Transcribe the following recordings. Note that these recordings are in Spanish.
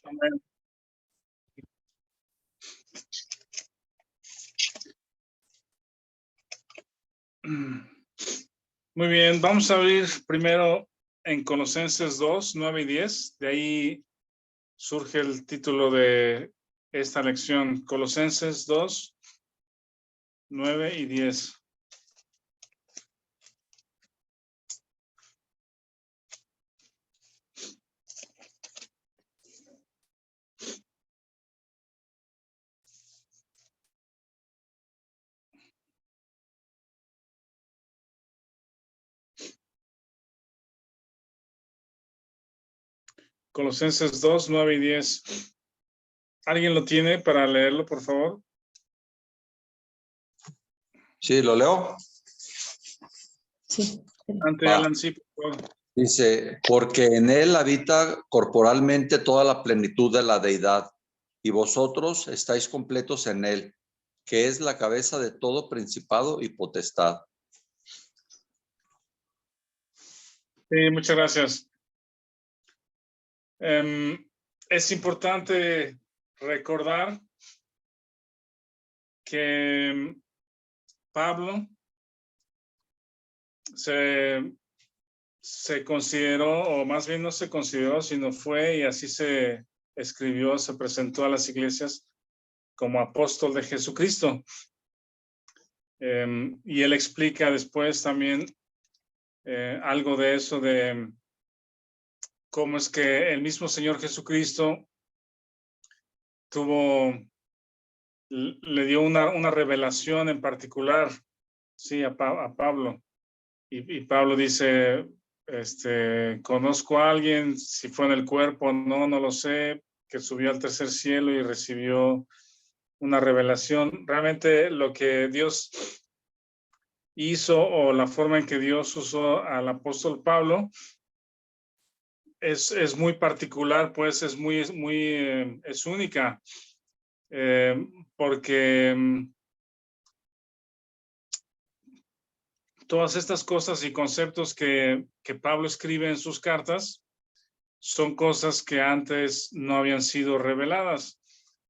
Amén. Muy bien, vamos a abrir primero en Colosenses 2, 9 y 10. De ahí surge el título de esta lección, Colosenses 2, 9 y 10. Colosenses 2, 9 y 10. ¿Alguien lo tiene para leerlo, por favor? Sí, ¿lo leo? Sí. Ante Alan, sí, por favor. Dice, porque en él habita corporalmente toda la plenitud de la deidad, y vosotros estáis completos en él, que es la cabeza de todo principado y potestad. Sí, muchas gracias. Es importante recordar que Pablo se consideró, o más bien no se consideró, sino fue, y así se escribió, se presentó a las iglesias como apóstol de Jesucristo. Y él explica después también algo de eso, de cómo es que el mismo Señor Jesucristo le dio una revelación en particular, sí, a Pablo. Y Pablo dice, conozco a alguien, si fue en el cuerpo o no, no lo sé, que subió al tercer cielo y recibió una revelación. Realmente lo que Dios hizo o la forma en que Dios usó al apóstol Pablo es muy particular, pues es es única, porque todas estas cosas y conceptos que Pablo escribe en sus cartas son cosas que antes no habían sido reveladas.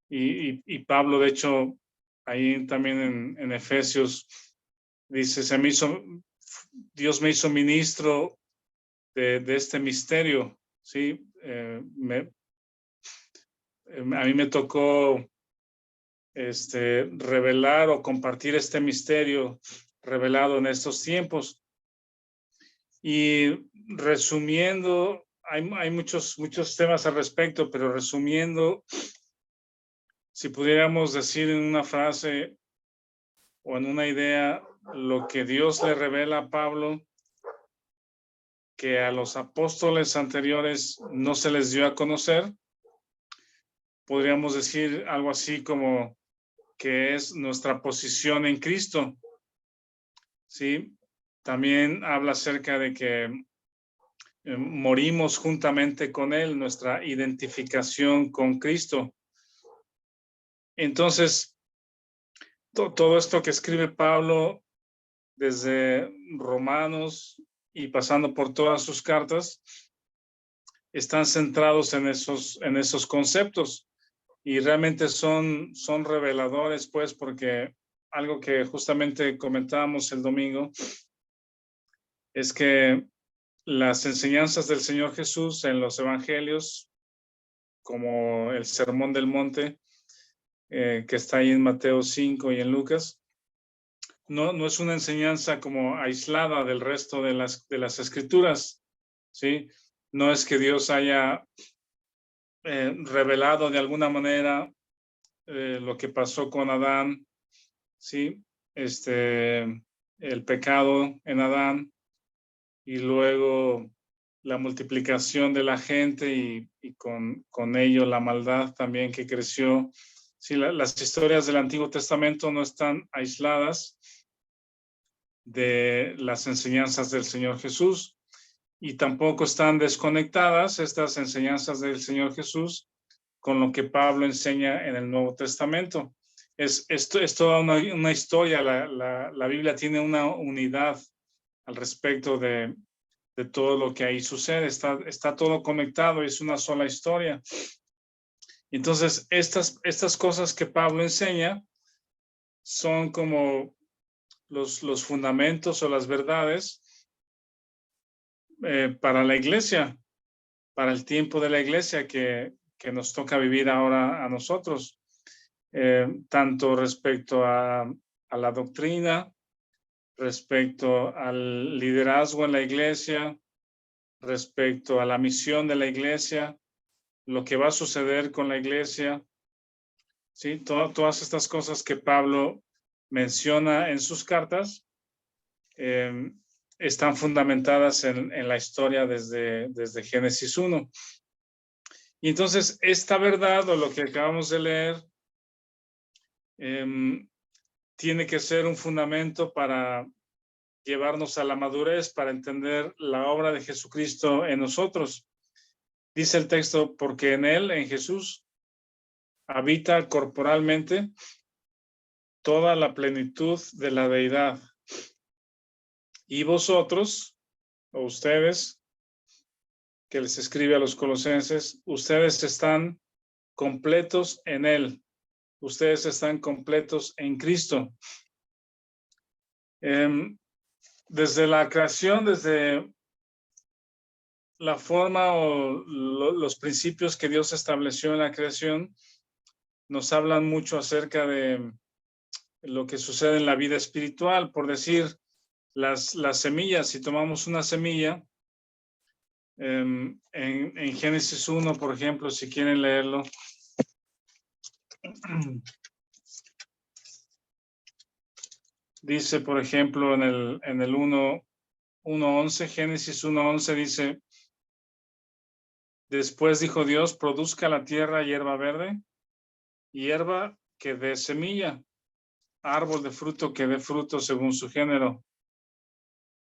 Y Pablo, de hecho, ahí también en Efesios, dice, Dios me hizo ministro de este misterio, ¿sí? A mí me tocó revelar o compartir este misterio revelado en estos tiempos. Y resumiendo, hay muchos temas al respecto, pero resumiendo, si pudiéramos decir en una frase o en una idea lo que Dios le revela a Pablo, que a los apóstoles anteriores no se les dio a conocer, podríamos decir algo así como que es nuestra posición en Cristo. ¿Sí? También habla acerca de que morimos juntamente con Él, nuestra identificación con Cristo. Entonces, todo esto que escribe Pablo desde Romanos y pasando por todas sus cartas, están centrados en esos conceptos y realmente son reveladores, pues, porque algo que justamente comentábamos el domingo es que las enseñanzas del Señor Jesús en los evangelios, como el Sermón del Monte, que está ahí en Mateo 5 y en Lucas, no es una enseñanza como aislada del resto de las escrituras, ¿sí? No es que Dios haya revelado de alguna manera lo que pasó con Adán, ¿sí? El pecado en Adán y luego la multiplicación de la gente y con ello la maldad también que creció. Sí, las historias del Antiguo Testamento no están aisladas de las enseñanzas del Señor Jesús y tampoco están desconectadas estas enseñanzas del Señor Jesús con lo que Pablo enseña en el Nuevo Testamento. Es toda una historia, la Biblia tiene una unidad al respecto de todo lo que ahí sucede, está todo conectado, es una sola historia. Entonces, estas cosas que Pablo enseña son como los fundamentos o las verdades para la iglesia, para el tiempo de la iglesia que nos toca vivir ahora a nosotros, tanto respecto a la doctrina, respecto al liderazgo en la iglesia, respecto a la misión de la iglesia, lo que va a suceder con la iglesia, ¿sí? Todas estas cosas que Pablo menciona en sus cartas están fundamentadas en la historia desde Génesis 1. Y entonces esta verdad o lo que acabamos de leer tiene que ser un fundamento para llevarnos a la madurez, para entender la obra de Jesucristo en nosotros. Dice el texto, porque en él, en Jesús, habita corporalmente toda la plenitud de la deidad. Y vosotros, o ustedes, que les escribe a los colosenses, ustedes están completos en él. Ustedes están completos en Cristo. Desde la creación, desde la forma o los principios que Dios estableció en la creación, nos hablan mucho acerca de lo que sucede en la vida espiritual. Por decir, las semillas, si tomamos una semilla, en Génesis 1, por ejemplo, si quieren leerlo, dice, por ejemplo, en el 1:11, Génesis 1:11 dice, después dijo Dios, produzca la tierra hierba verde, hierba que dé semilla, árbol de fruto que dé fruto según su género,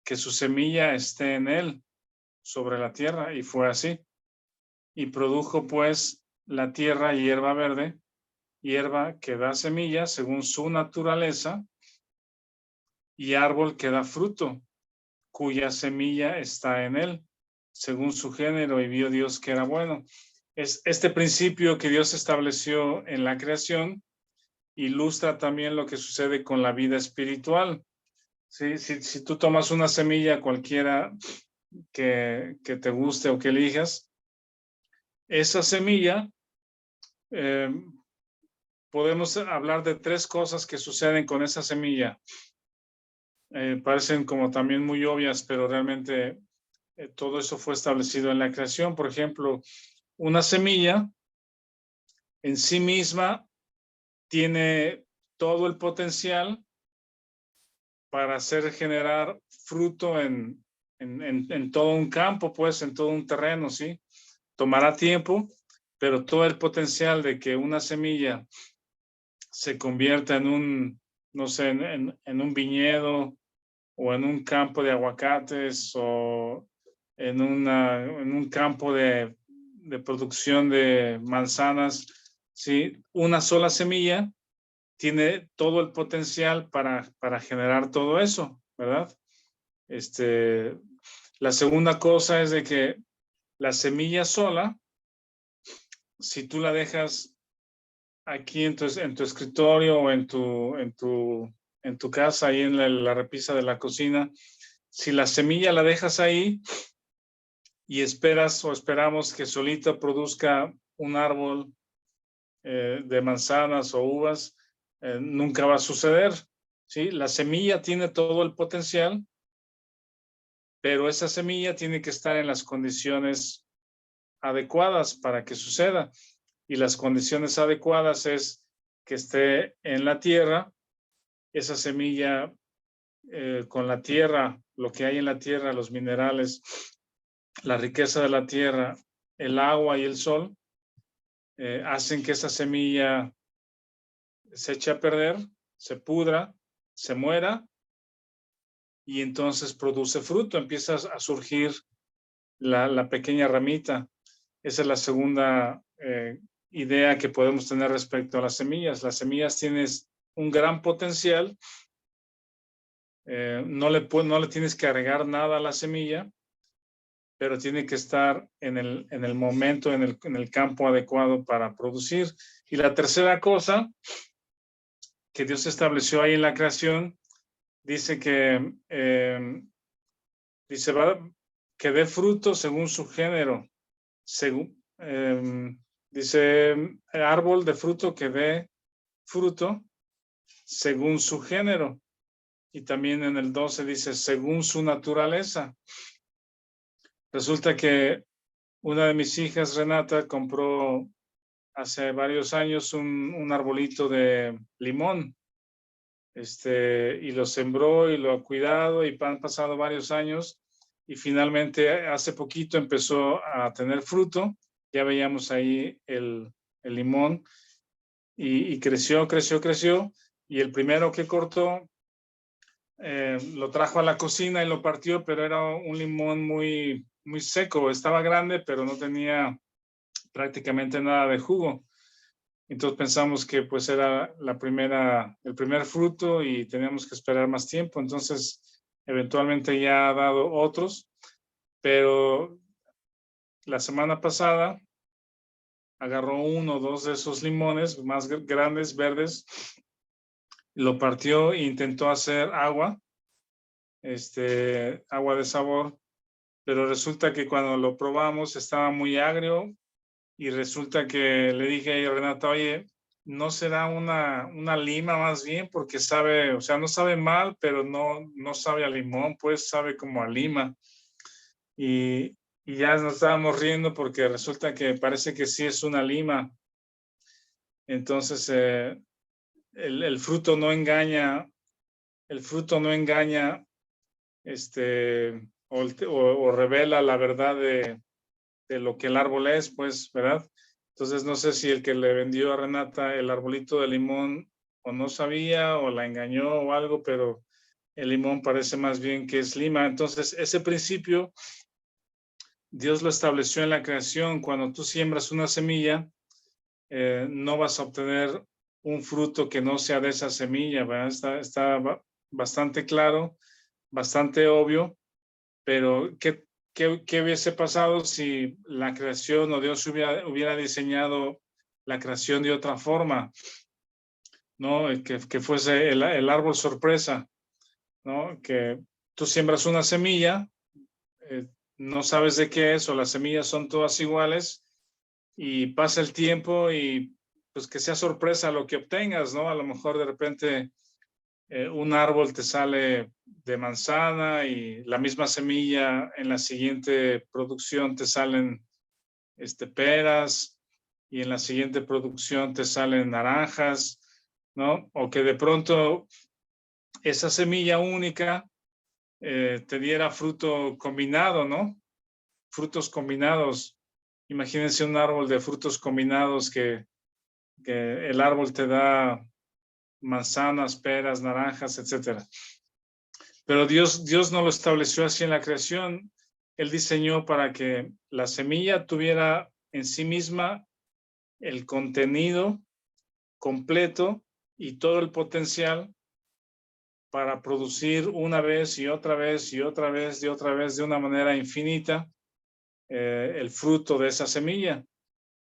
que su semilla esté en él, sobre la tierra, y fue así. Y produjo pues la tierra hierba verde, hierba que da semilla según su naturaleza, y árbol que da fruto, cuya semilla está en él, según su género, y vio Dios que era bueno. Es este principio que Dios estableció en la creación, ilustra también lo que sucede con la vida espiritual. ¿Sí? Si tú tomas una semilla cualquiera que te guste o que elijas, esa semilla, podemos hablar de tres cosas que suceden con esa semilla. Parecen como también muy obvias, pero realmente todo eso fue establecido en la creación. Por ejemplo, una semilla en sí misma tiene todo el potencial para hacer generar fruto en todo un campo, pues, en todo un terreno, ¿sí? Tomará tiempo, pero todo el potencial de que una semilla se convierta en un, no sé, en un viñedo o en un campo de aguacates o en un campo de producción de manzanas, ¿sí? Una sola semilla tiene todo el potencial para generar todo eso, ¿verdad? La segunda cosa es de que la semilla sola, si tú la dejas aquí en tu escritorio o en tu casa, ahí en la repisa de la cocina, si la semilla la dejas ahí y esperas o esperamos que solita produzca un árbol de manzanas o uvas, nunca va a suceder, ¿sí? La semilla tiene todo el potencial, pero esa semilla tiene que estar en las condiciones adecuadas para que suceda. Y las condiciones adecuadas es que esté en la tierra, esa semilla con la tierra, lo que hay en la tierra, los minerales, la riqueza de la tierra, el agua y el sol, hacen que esa semilla se eche a perder, se pudra, se muera y entonces produce fruto, empieza a surgir la pequeña ramita. Esa es la segunda idea que podemos tener respecto a las semillas. Las semillas tienen un gran potencial, no le tienes que agregar nada a la semilla, pero tiene que estar en el momento, en el campo adecuado para producir. Y la tercera cosa que Dios estableció ahí en la creación, dice que que dé fruto según su género. Dice árbol de fruto que dé fruto según su género. Y también en el 12 dice según su naturaleza. Resulta que una de mis hijas, Renata, compró hace varios años un arbolito de limón. Y lo sembró y lo ha cuidado y han pasado varios años y finalmente hace poquito empezó a tener fruto. Ya veíamos ahí el limón y creció y el primero que cortó lo trajo a la cocina y lo partió, pero era un limón muy, muy seco, estaba grande pero no tenía prácticamente nada de jugo. Entonces pensamos que pues era el primer fruto y teníamos que esperar más tiempo. Entonces, eventualmente ya ha dado otros, pero la semana pasada agarró 1 o 2 de esos limones más grandes, verdes, lo partió e intentó hacer agua, agua de sabor, pero resulta que cuando lo probamos estaba muy agrio y resulta que le dije a Renata, oye, ¿no será una lima más bien? Porque sabe, o sea, no sabe mal, pero no sabe a limón, pues sabe como a lima. Y ya nos estábamos riendo porque resulta que parece que sí es una lima. Entonces, el fruto no engaña, o revela la verdad de lo que el árbol es, pues, ¿verdad? Entonces no sé si el que le vendió a Renata el arbolito de limón o no sabía o la engañó o algo, pero el limón parece más bien que es lima. Entonces ese principio Dios lo estableció en la creación. Cuando tú siembras una semilla, no vas a obtener un fruto que no sea de esa semilla, ¿verdad? Está bastante claro, bastante obvio, pero ¿qué hubiese pasado si la creación o Dios hubiera diseñado la creación de otra forma? ¿No? Que fuese el árbol sorpresa, ¿no? Que tú siembras una semilla, no sabes de qué es o las semillas son todas iguales y pasa el tiempo y pues que sea sorpresa lo que obtengas, ¿no? A lo mejor de repente un árbol te sale de manzana y la misma semilla en la siguiente producción te salen peras y en la siguiente producción te salen naranjas, ¿no? O que de pronto esa semilla única te diera fruto combinado, ¿no? Frutos combinados. Imagínense un árbol de frutos combinados que el árbol te da manzanas, peras, naranjas, etcétera. Pero Dios no lo estableció así en la creación. Él diseñó para que la semilla tuviera en sí misma el contenido completo y todo el potencial para producir una vez y otra vez y otra vez y otra vez de una manera infinita el fruto de esa semilla.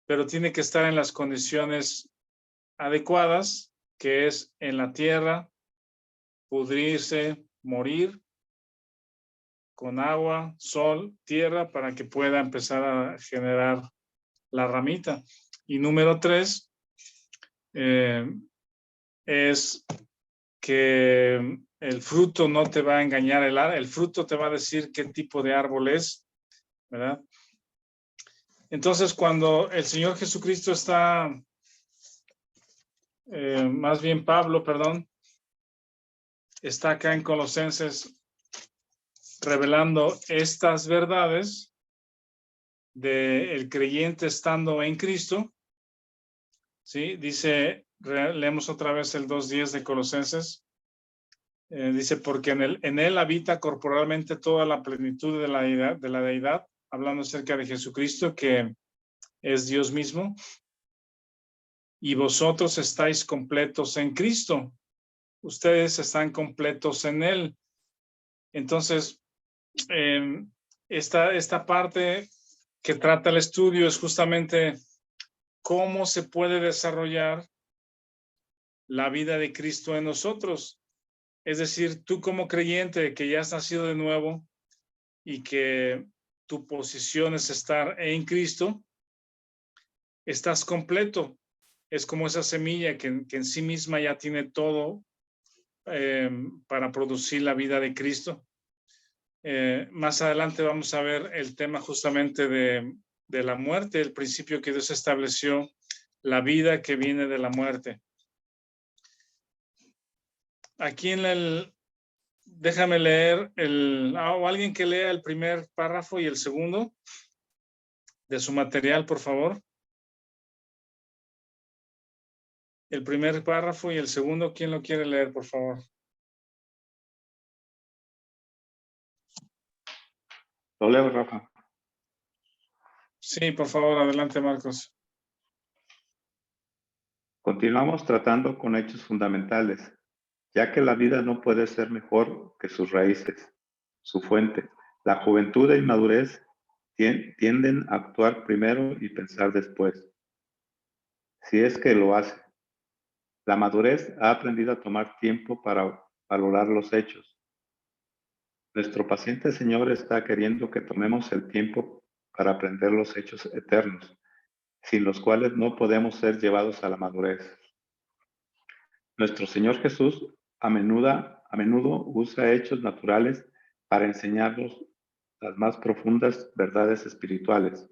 Pero tiene que estar en las condiciones adecuadas, que es en la tierra, pudrirse, morir, con agua, sol, tierra, para que pueda empezar a generar la ramita. Y número 3 es que el fruto no te va a engañar, el fruto te va a decir qué tipo de árbol es, ¿verdad? Entonces, cuando el Señor Jesucristo está, más bien Pablo, perdón, está acá en Colosenses revelando estas verdades del creyente estando en Cristo, ¿sí? Dice, leemos otra vez el 2:10 de Colosenses, dice, porque en él habita corporalmente toda la plenitud de la deidad, hablando acerca de Jesucristo, que es Dios mismo, y vosotros estáis completos en Cristo. Ustedes están completos en él. Entonces, esta parte que trata el estudio es justamente cómo se puede desarrollar la vida de Cristo en nosotros. Es decir, tú como creyente que ya has nacido de nuevo y que tu posición es estar en Cristo, estás completo. Es como esa semilla que en sí misma ya tiene todo para producir la vida de Cristo. Más adelante vamos a ver el tema justamente de la muerte, el principio que Dios estableció, la vida que viene de la muerte. Aquí déjame leer o alguien que lea el primer párrafo y el segundo de su material, por favor. El primer párrafo y el segundo, ¿quién lo quiere leer, por favor? Lo leo, Rafa. Sí, por favor, adelante, Marcos. Continuamos tratando con hechos fundamentales, ya que la vida no puede ser mejor que sus raíces, su fuente. La juventud e inmadurez tienden a actuar primero y pensar después, si es que lo hace. La madurez ha aprendido a tomar tiempo para valorar los hechos. Nuestro paciente Señor está queriendo que tomemos el tiempo para aprender los hechos eternos, sin los cuales no podemos ser llevados a la madurez. Nuestro Señor Jesús a menudo usa hechos naturales para enseñarnos las más profundas verdades espirituales.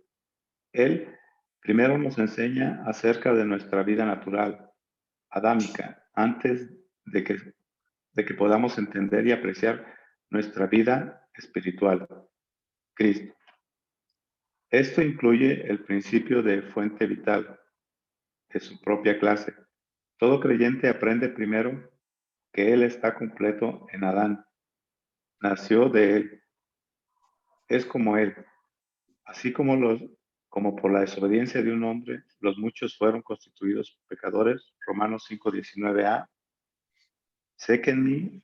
Él primero nos enseña acerca de nuestra vida natural, adámica, antes de que podamos entender y apreciar nuestra vida espiritual, Cristo. Esto incluye el principio de fuente vital de su propia clase. Todo creyente aprende primero que Él está completo en Adán. Nació de Él. Es como Él. Así como por la desobediencia de un hombre, los muchos fueron constituidos pecadores. Romanos 5:19a. Sé que en mí,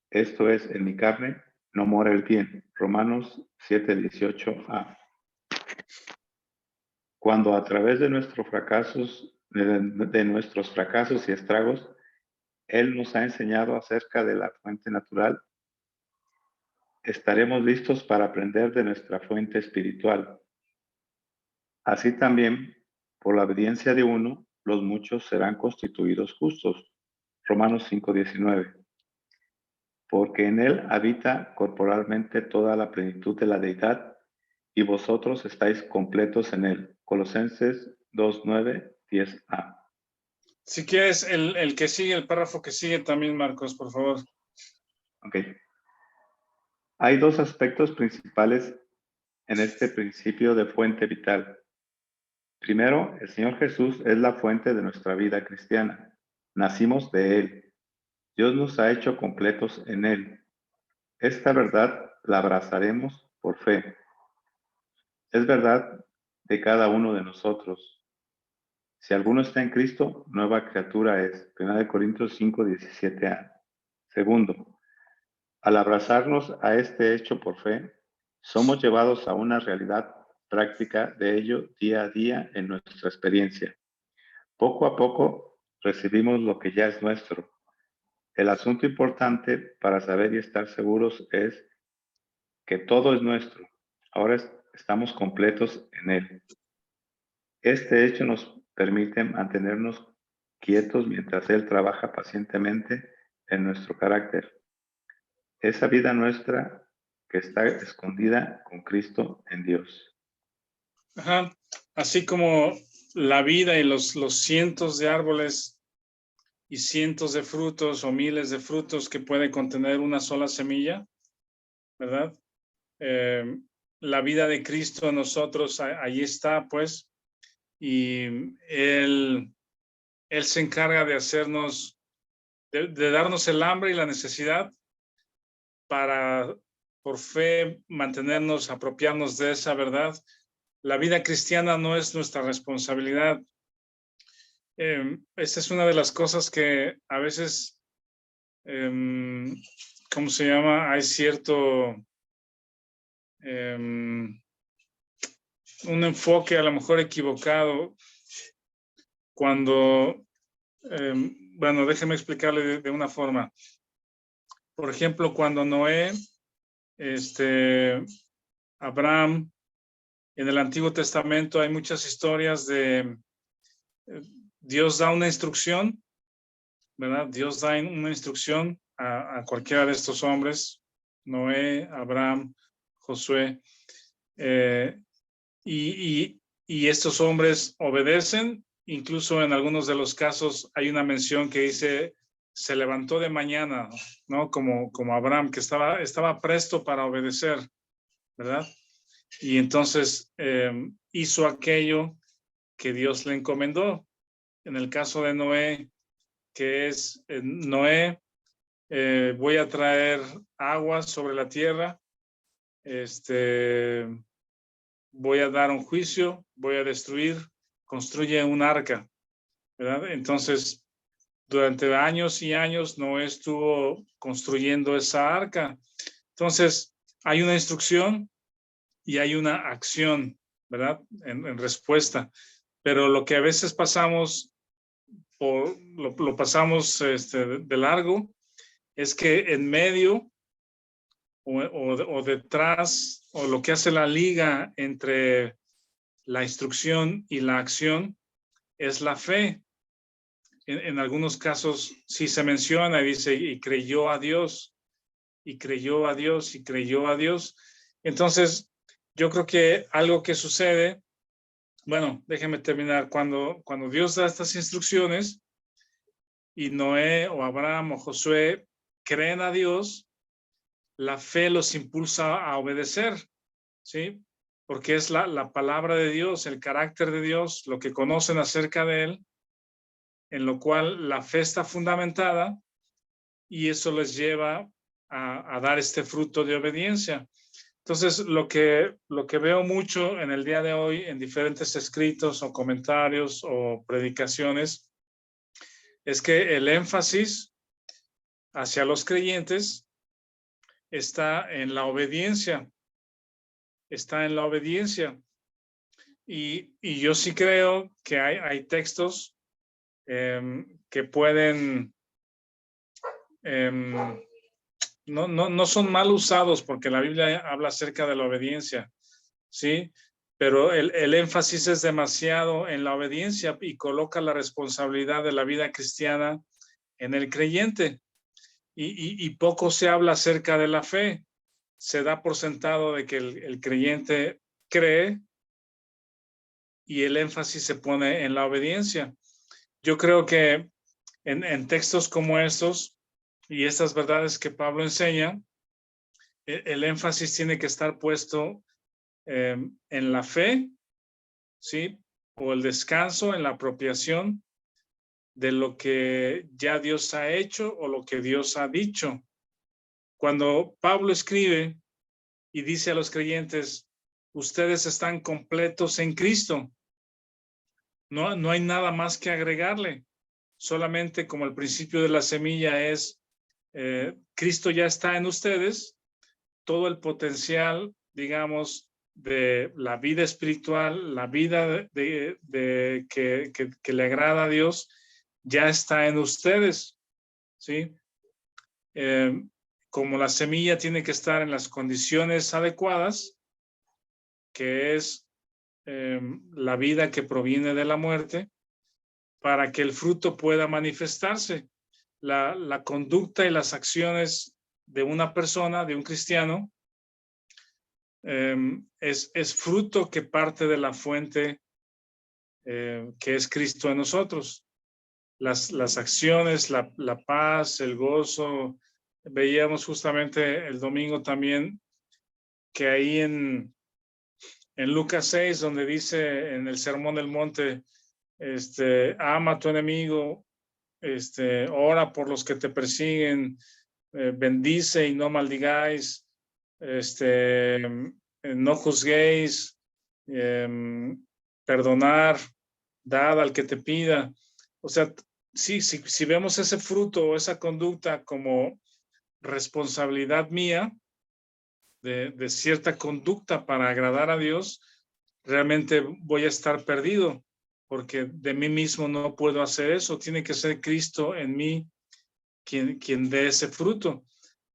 esto es, en mi carne, no mora el bien. Romanos 7:18a. Cuando a través de nuestros fracasos y estragos, Él nos ha enseñado acerca de la fuente natural, estaremos listos para aprender de nuestra fuente espiritual. Así también, por la obediencia de uno, los muchos serán constituidos justos. Romanos 5:19. Porque en Él habita corporalmente toda la plenitud de la deidad, y vosotros estáis completos en Él. Colosenses 2:9-10a. Si quieres, el que sigue, el párrafo que sigue también, Marcos, por favor. Ok. Hay dos aspectos principales en este principio de fuente vital. Primero, el Señor Jesús es la fuente de nuestra vida cristiana. Nacimos de Él. Dios nos ha hecho completos en Él. Esta verdad la abrazaremos por fe. Es verdad de cada uno de nosotros. Si alguno está en Cristo, nueva criatura es. 1 Corintios 5:17a. Segundo, al abrazarnos a este hecho por fe, somos llevados a una realidad práctica de ello día a día en nuestra experiencia. Poco a poco recibimos lo que ya es nuestro. El asunto importante para saber y estar seguros es que todo es nuestro. Ahora estamos completos en Él. Este hecho nos permite mantenernos quietos mientras Él trabaja pacientemente en nuestro carácter. Esa vida nuestra que está escondida con Cristo en Dios. Ajá. Así como la vida y los cientos de árboles y cientos de frutos o miles de frutos que puede contener una sola semilla, ¿verdad? La vida de Cristo en nosotros, ahí está, pues, y Él se encarga de hacernos, de darnos el hambre y la necesidad para, por fe, mantenernos, apropiarnos de esa verdad. La vida cristiana no es nuestra responsabilidad. Esta es una de las cosas que a veces, ¿cómo se llama? Hay cierto un enfoque a lo mejor equivocado cuando, bueno, déjeme explicarle de una forma. Por ejemplo, cuando Noé, Abraham, en el Antiguo Testamento hay muchas historias de Dios da una instrucción, ¿verdad? Dios da una instrucción a cualquiera de estos hombres, Noé, Abraham, Josué, y estos hombres obedecen. Incluso en algunos de los casos hay una mención que dice, se levantó de mañana, ¿no? Como Abraham, que estaba presto para obedecer, ¿verdad? Y entonces hizo aquello que Dios le encomendó. En el caso de Noé, que es Noé, voy a traer aguas sobre la tierra, voy a dar un juicio, voy a destruir, construye un arca, ¿verdad? Entonces, durante años y años Noé estuvo construyendo esa arca. Entonces, hay una instrucción y hay una acción, ¿verdad? En respuesta. Pero lo que a veces pasamos, lo pasamos de largo, es que en medio o detrás, o lo que hace la liga entre la instrucción y la acción, es la fe. En algunos casos sí se menciona y dice, y creyó a Dios, y creyó a Dios, y creyó a Dios. Entonces, yo creo que algo que sucede, bueno, déjeme terminar, cuando Dios da estas instrucciones y Noé o Abraham o Josué creen a Dios, la fe los impulsa a obedecer, ¿sí? Porque es la palabra de Dios, el carácter de Dios, lo que conocen acerca de Él, en lo cual la fe está fundamentada y eso les lleva a dar este fruto de obediencia. Entonces, lo que veo mucho en el día de hoy en diferentes escritos o comentarios o predicaciones es que el énfasis hacia los creyentes está en la obediencia. Está en la obediencia. Y yo sí creo que hay textos que pueden, no son mal usados porque la Biblia habla acerca de la obediencia, ¿sí? Pero el énfasis es demasiado en la obediencia y coloca la responsabilidad de la vida cristiana en el creyente. Y poco se habla acerca de la fe. Se da por sentado de que el creyente cree y el énfasis se pone en la obediencia. Yo creo que en textos como estos y estas verdades que Pablo enseña, el énfasis tiene que estar puesto en la fe, ¿sí? O el descanso, en la apropiación de lo que ya Dios ha hecho o lo que Dios ha dicho. Cuando Pablo escribe y dice a los creyentes, ustedes están completos en Cristo, no hay nada más que agregarle. Solamente como el principio de la semilla es, Cristo ya está en ustedes, todo el potencial, digamos, de la vida espiritual, la vida que le agrada a Dios, ya está en ustedes, ¿sí? Como la semilla tiene que estar en las condiciones adecuadas, que es la vida que proviene de la muerte, para que el fruto pueda manifestarse. La conducta y las acciones de una persona, de un cristiano, es fruto que parte de la fuente que es Cristo en nosotros. Las acciones, la paz, el gozo. Veíamos justamente el domingo también que ahí en Lucas 6, donde dice en el Sermón del Monte, ama a tu enemigo, ora por los que te persiguen, bendice y no maldigáis, no juzguéis, perdonar, dad al que te pida. O sea, sí, si vemos ese fruto o esa conducta como responsabilidad mía, de cierta conducta para agradar a Dios, realmente voy a estar perdido, porque de mí mismo no puedo hacer eso. Tiene que ser Cristo en mí quien dé ese fruto.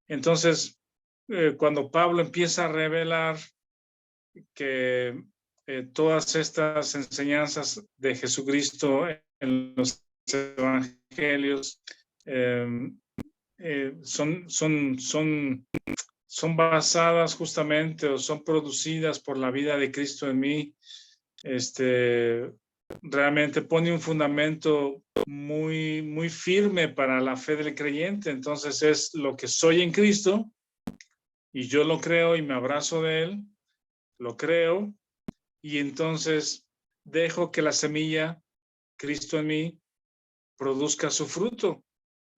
Entonces, cuando Pablo empieza a revelar que todas estas enseñanzas de Jesucristo en los evangelios son basadas justamente o son producidas por la vida de Cristo en mí, realmente pone un fundamento muy, muy firme para la fe del creyente. Entonces es lo que soy en Cristo y yo lo creo y me abrazo de Él, lo creo, y entonces dejo que la semilla, Cristo en mí, produzca su fruto.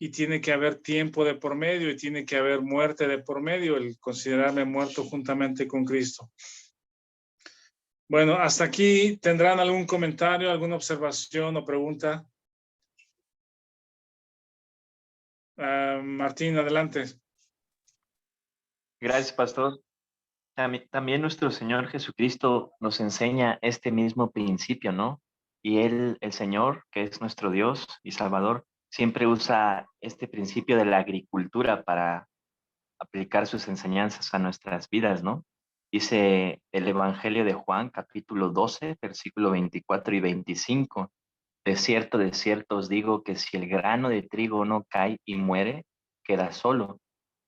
Y tiene que haber tiempo de por medio y tiene que haber muerte de por medio, el considerarme muerto juntamente con Cristo. Bueno, hasta aquí. ¿Tendrán algún comentario, alguna observación o pregunta? Martín, adelante. Gracias, pastor. También nuestro Señor Jesucristo nos enseña este mismo principio, ¿no? Y Él, el Señor, que es nuestro Dios y Salvador, siempre usa este principio de la agricultura para aplicar sus enseñanzas a nuestras vidas, ¿no? Dice el Evangelio de Juan, capítulo 12, versículo 24 y 25. De cierto os digo que si el grano de trigo no cae y muere, queda solo.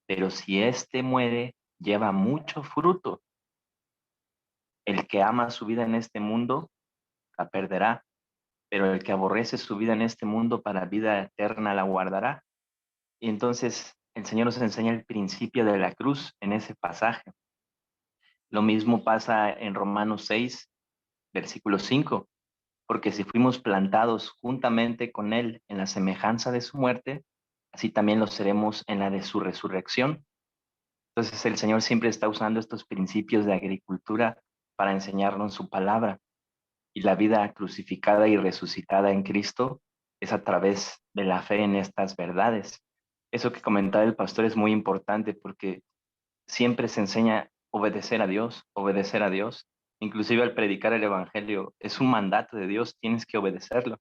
Pero si éste muere, lleva mucho fruto. El que ama su vida en este mundo, la perderá. Pero el que aborrece su vida en este mundo, para vida eterna la guardará. Y entonces el Señor nos enseña el principio de la cruz en ese pasaje. Lo mismo pasa en Romanos 6, versículo 5. Porque si fuimos plantados juntamente con Él en la semejanza de su muerte, así también lo seremos en la de su resurrección. Entonces el Señor siempre está usando estos principios de agricultura para enseñarnos su palabra. Y la vida crucificada y resucitada en Cristo es a través de la fe en estas verdades. Eso que comentaba el pastor es muy importante porque siempre se enseña obedecer a Dios, obedecer a Dios. Inclusive al predicar el Evangelio es un mandato de Dios, tienes que obedecerlo.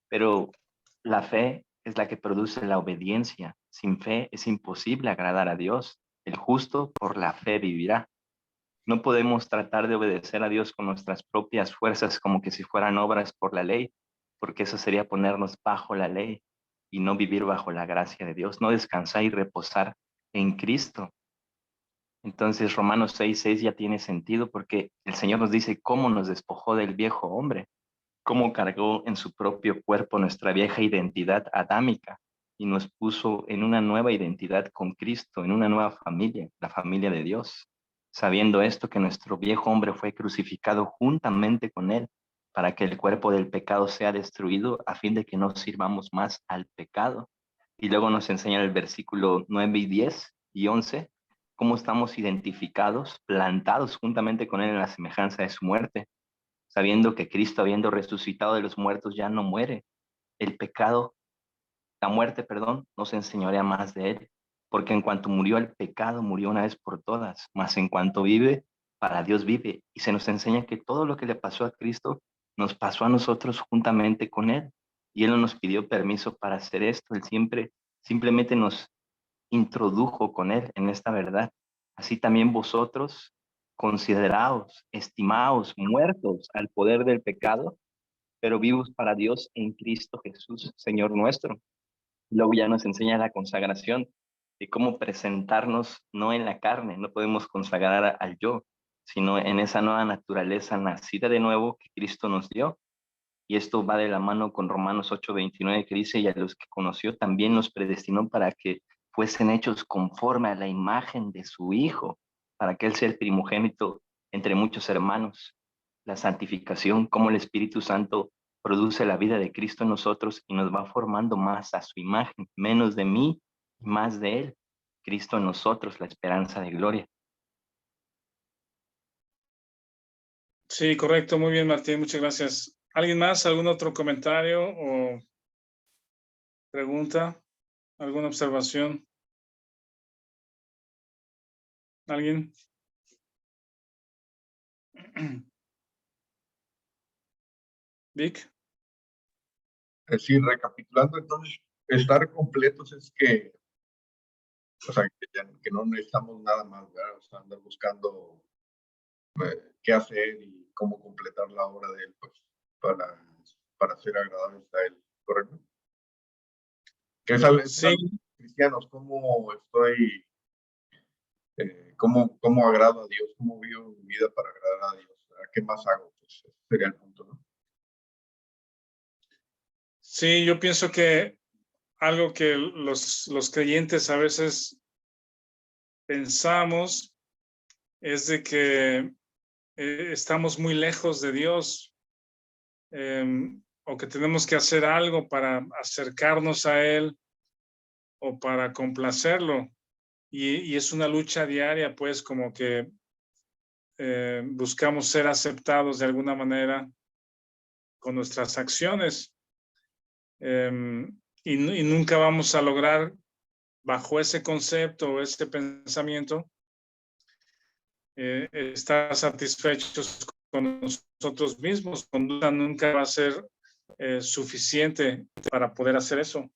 Pero la fe es la que produce la obediencia. Sin fe es imposible agradar a Dios. El justo por la fe vivirá. No podemos tratar de obedecer a Dios con nuestras propias fuerzas como que si fueran obras por la ley, porque eso sería ponernos bajo la ley y no vivir bajo la gracia de Dios, no descansar y reposar en Cristo. Entonces Romanos 6:6 ya tiene sentido porque el Señor nos dice cómo nos despojó del viejo hombre, cómo cargó en su propio cuerpo nuestra vieja identidad adámica y nos puso en una nueva identidad con Cristo, en una nueva familia, la familia de Dios, sabiendo esto que nuestro viejo hombre fue crucificado juntamente con él para que el cuerpo del pecado sea destruido a fin de que no sirvamos más al pecado. Y luego nos enseña el versículo 9 y 10 y 11 cómo estamos identificados, plantados juntamente con él en la semejanza de su muerte, sabiendo que Cristo, habiendo resucitado de los muertos, ya no muere. El pecado, la muerte, perdón, no se enseñorea más de él, porque en cuanto murió el pecado, murió una vez por todas, mas en cuanto vive, para Dios vive. Y se nos enseña que todo lo que le pasó a Cristo, nos pasó a nosotros juntamente con él. Y él no nos pidió permiso para hacer esto, él simplemente nos introdujo con él en esta verdad. Así también vosotros, consideraos, estimaos, muertos al poder del pecado, pero vivos para Dios en Cristo Jesús, Señor nuestro. Luego ya nos enseña la consagración de cómo presentarnos no en la carne, no podemos consagrar al yo, sino en esa nueva naturaleza nacida de nuevo que Cristo nos dio. Y esto va de la mano con Romanos 8:29 que dice, y a los que conoció también los predestinó para que fuesen hechos conforme a la imagen de su Hijo, para que Él sea el primogénito entre muchos hermanos. La santificación, como el Espíritu Santo produce la vida de Cristo en nosotros y nos va formando más a su imagen, menos de mí y más de Él. Cristo en nosotros, la esperanza de gloria. Sí, correcto. Muy bien, Martín. Muchas gracias. ¿Alguien más? ¿Algún otro comentario o pregunta? ¿Alguna observación? ¿Alguien? Vic. Es decir, recapitulando, entonces, estar completos es que, o sea, que no necesitamos nada más, ¿verdad? O sea, andar buscando qué hacer y cómo completar la obra de Él, pues, para ser agradables a Él, ¿correcto? Que es algo Sí, cristianos, cómo estoy, cómo agrado a Dios, cómo vivo mi vida para agradar a Dios, ¿verdad? ¿Qué más hago? Pues ese sería el punto, ¿no? sí, yo pienso que algo que los creyentes a veces pensamos es de que estamos muy lejos de Dios, o que tenemos que hacer algo para acercarnos a Él o para complacerlo. Y es una lucha diaria, pues, como que buscamos ser aceptados de alguna manera con nuestras acciones. Y nunca vamos a lograr, bajo ese concepto o ese pensamiento, estar satisfechos con nosotros mismos. Conducta nunca va a ser suficiente para poder hacer eso.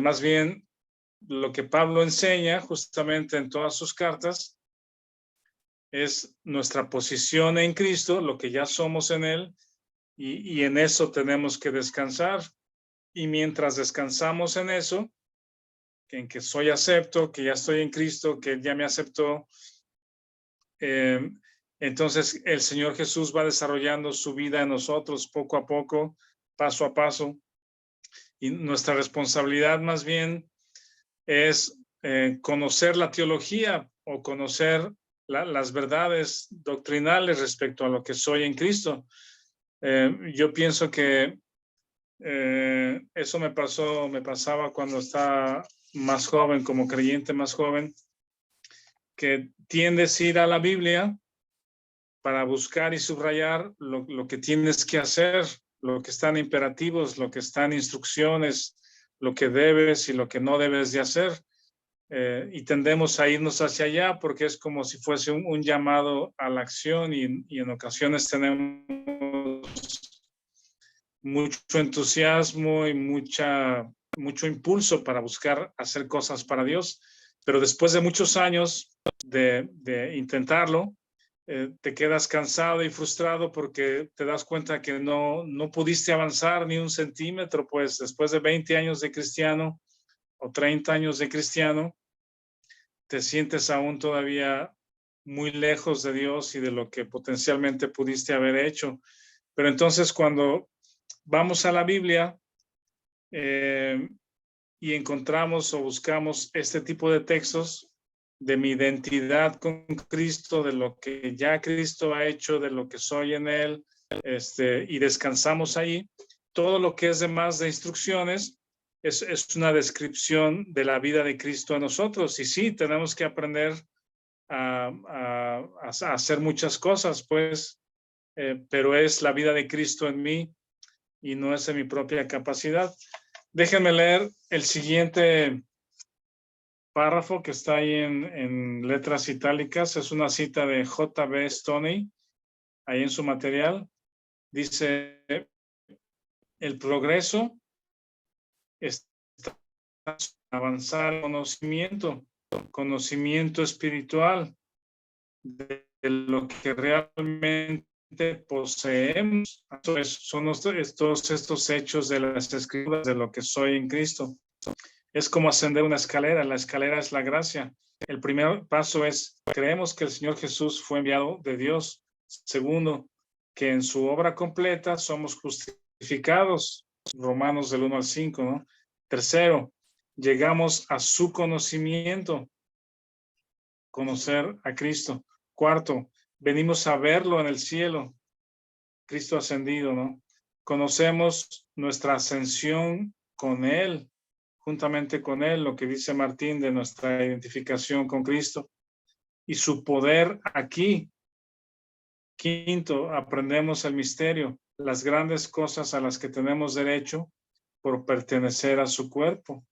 Más bien, lo que Pablo enseña justamente en todas sus cartas es nuestra posición en Cristo, lo que ya somos en Él, y en eso tenemos que descansar. Y mientras descansamos en eso, en que soy acepto, que ya estoy en Cristo, que Él ya me aceptó, entonces el Señor Jesús va desarrollando su vida en nosotros poco a poco, paso a paso. Y nuestra responsabilidad más bien es conocer la teología o conocer las verdades doctrinales respecto a lo que soy en Cristo. Yo pienso que eso me pasaba cuando estaba más joven, como creyente más joven, que tiendes a ir a la Biblia para buscar y subrayar lo que tienes que hacer, lo que están imperativos, lo que están instrucciones, lo que debes y lo que no debes de hacer. Y tendemos a irnos hacia allá porque es como si fuese un llamado a la acción y en ocasiones tenemos mucho entusiasmo y mucho impulso para buscar hacer cosas para Dios, pero después de muchos años de intentarlo, te quedas cansado y frustrado porque te das cuenta que no pudiste avanzar ni un centímetro, pues después de 20 años de cristiano o 30 años de cristiano, te sientes aún todavía muy lejos de Dios y de lo que potencialmente pudiste haber hecho. Pero entonces cuando vamos a la Biblia y encontramos o buscamos este tipo de textos de mi identidad con Cristo, de lo que ya Cristo ha hecho, de lo que soy en Él, y descansamos ahí, todo lo que es demás de instrucciones es una descripción de la vida de Cristo a nosotros. Y sí, tenemos que aprender a hacer muchas cosas, pues, pero es la vida de Cristo en mí y no es en mi propia capacidad. Déjenme leer el siguiente párrafo que está ahí en letras itálicas. Es una cita de J.B. Stoney, ahí en su material. Dice, el progreso está en avanzar en conocimiento espiritual de lo que realmente poseemos. Son todos estos hechos de las Escrituras, de lo que soy en Cristo. Es como ascender una escalera. La escalera es la gracia. El primer paso es, creemos que el Señor Jesús fue enviado de Dios. Segundo, que en su obra completa somos justificados. Romanos del 1 al 5, ¿no? Tercero, llegamos a su conocimiento. Conocer a Cristo. Cuarto, venimos a verlo en el cielo. Cristo ascendido, ¿no? Conocemos nuestra ascensión con Él, juntamente con Él, lo que dice Martín de nuestra identificación con Cristo y su poder aquí. Quinto, aprendemos el misterio, las grandes cosas a las que tenemos derecho por pertenecer a su cuerpo.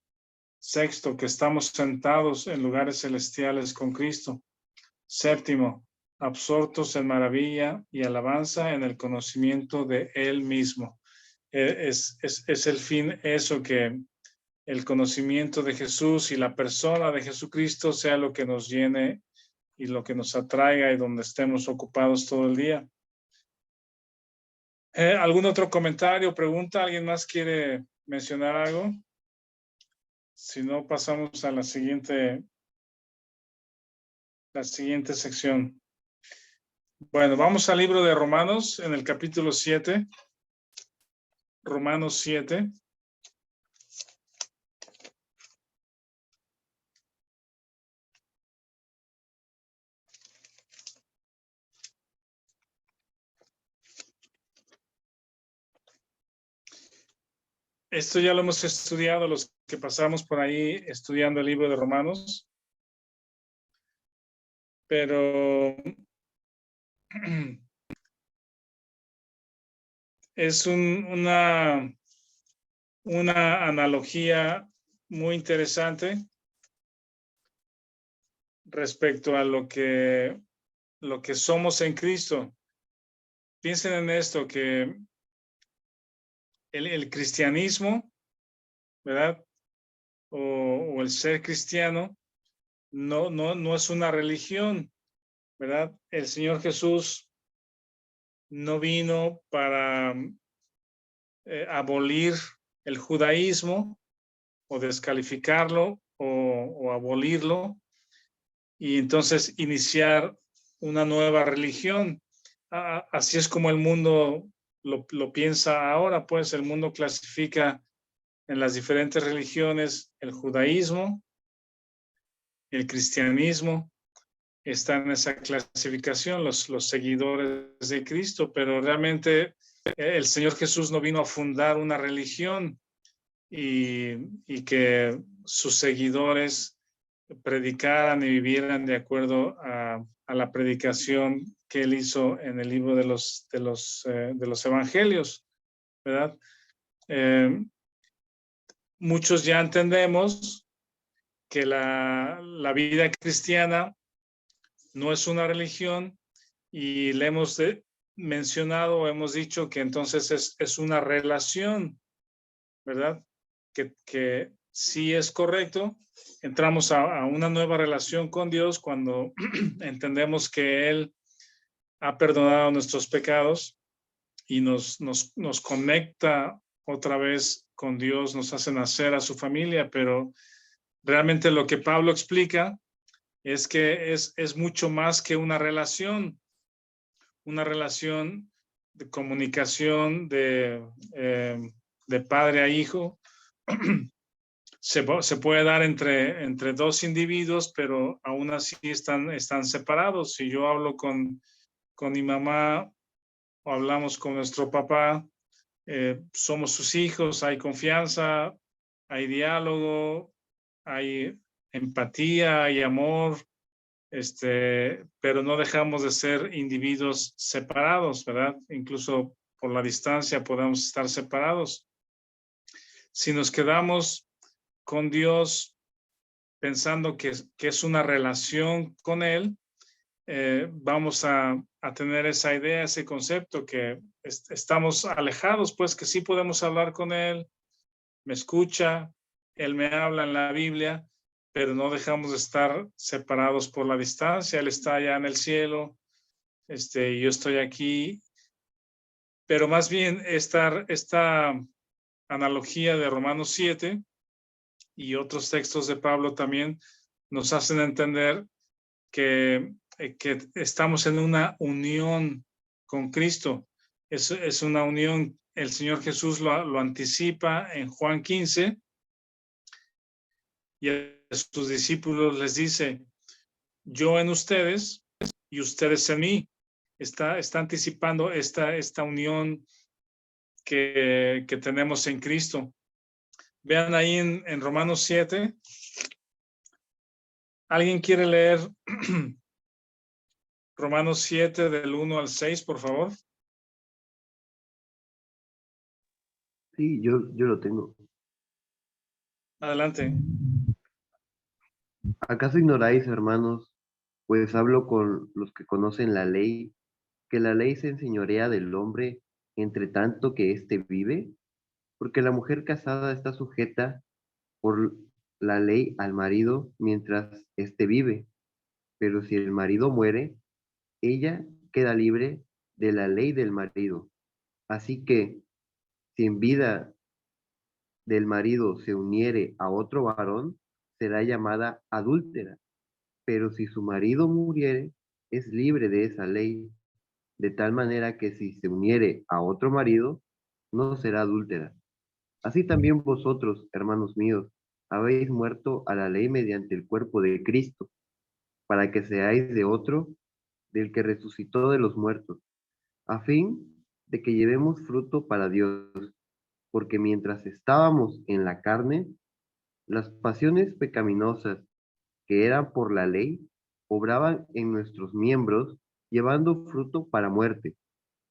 Sexto, que estamos sentados en lugares celestiales con Cristo. Séptimo, absortos en maravilla y alabanza en el conocimiento de Él mismo. Es el fin eso, que el conocimiento de Jesús y la persona de Jesucristo sea lo que nos llene y lo que nos atraiga y donde estemos ocupados todo el día. ¿Algún otro comentario, pregunta? ¿Alguien más quiere mencionar algo? Si no, pasamos a la siguiente sección. Bueno, vamos al libro de Romanos en el capítulo 7. Romanos 7. Esto ya lo hemos estudiado los que pasamos por ahí estudiando el libro de Romanos. Pero es una analogía muy interesante respecto a lo que somos en Cristo. Piensen en esto, que el cristianismo, ¿verdad? O el ser cristiano no es una religión, ¿verdad? El Señor Jesús no vino para abolir el judaísmo o descalificarlo o abolirlo y entonces iniciar una nueva religión. Así es como el mundo lo piensa ahora, pues el mundo clasifica en las diferentes religiones el judaísmo, el cristianismo, están en esa clasificación los seguidores de Cristo, pero realmente el Señor Jesús no vino a fundar una religión y que sus seguidores predicaran y vivieran de acuerdo a la predicación que él hizo en el libro de los evangelios, ¿verdad? Muchos ya entendemos que la vida cristiana no es una religión y le hemos mencionado, hemos dicho que entonces es una relación, ¿verdad? Que sí es correcto. Entramos a una nueva relación con Dios cuando entendemos que Él ha perdonado nuestros pecados y nos conecta otra vez con Dios, nos hace nacer a su familia, pero realmente lo que Pablo explica es que es mucho más que una relación de comunicación de padre a hijo. Se puede dar entre dos individuos, pero aún así están separados. Si yo hablo con mi mamá o hablamos con nuestro papá, somos sus hijos, hay confianza, hay diálogo, hay empatía, hay amor, pero no dejamos de ser individuos separados, ¿verdad? Incluso por la distancia podemos estar separados. Si nos quedamos con Dios pensando que es una relación con Él, vamos a tener esa idea, ese concepto que estamos alejados, pues que sí podemos hablar con Él, me escucha, Él me habla en la Biblia, pero no dejamos de estar separados por la distancia. Él está allá en el cielo, yo estoy aquí, pero más bien esta analogía de Romanos 7 y otros textos de Pablo también nos hacen entender que estamos en una unión con Cristo. Es una unión, el Señor Jesús lo anticipa en Juan 15 y a sus discípulos les dice, yo en ustedes y ustedes en mí. Está anticipando esta unión que tenemos en Cristo. Vean ahí en Romanos 7. ¿Alguien quiere leer Romanos 7 del 1 al 6, por favor? Sí, yo lo tengo. Adelante. ¿Acaso ignoráis, hermanos, Pues hablo con los que conocen la ley, que la ley se enseñorea del hombre entre tanto que éste vive, porque la mujer casada está sujeta por la ley al marido mientras éste vive, pero si el marido muere, ella queda libre de la ley del marido. Así que, si en vida del marido se uniere a otro varón, será llamada adúltera, pero si su marido muriere, es libre de esa ley, de tal manera que si se uniere a otro marido, no será adúltera. Así también vosotros, hermanos míos, habéis muerto a la ley mediante el cuerpo de Cristo, para que seáis de otro, del que resucitó de los muertos, a fin de que llevemos fruto para Dios, porque mientras estábamos en la carne, las pasiones pecaminosas que eran por la ley obraban en nuestros miembros, llevando fruto para muerte.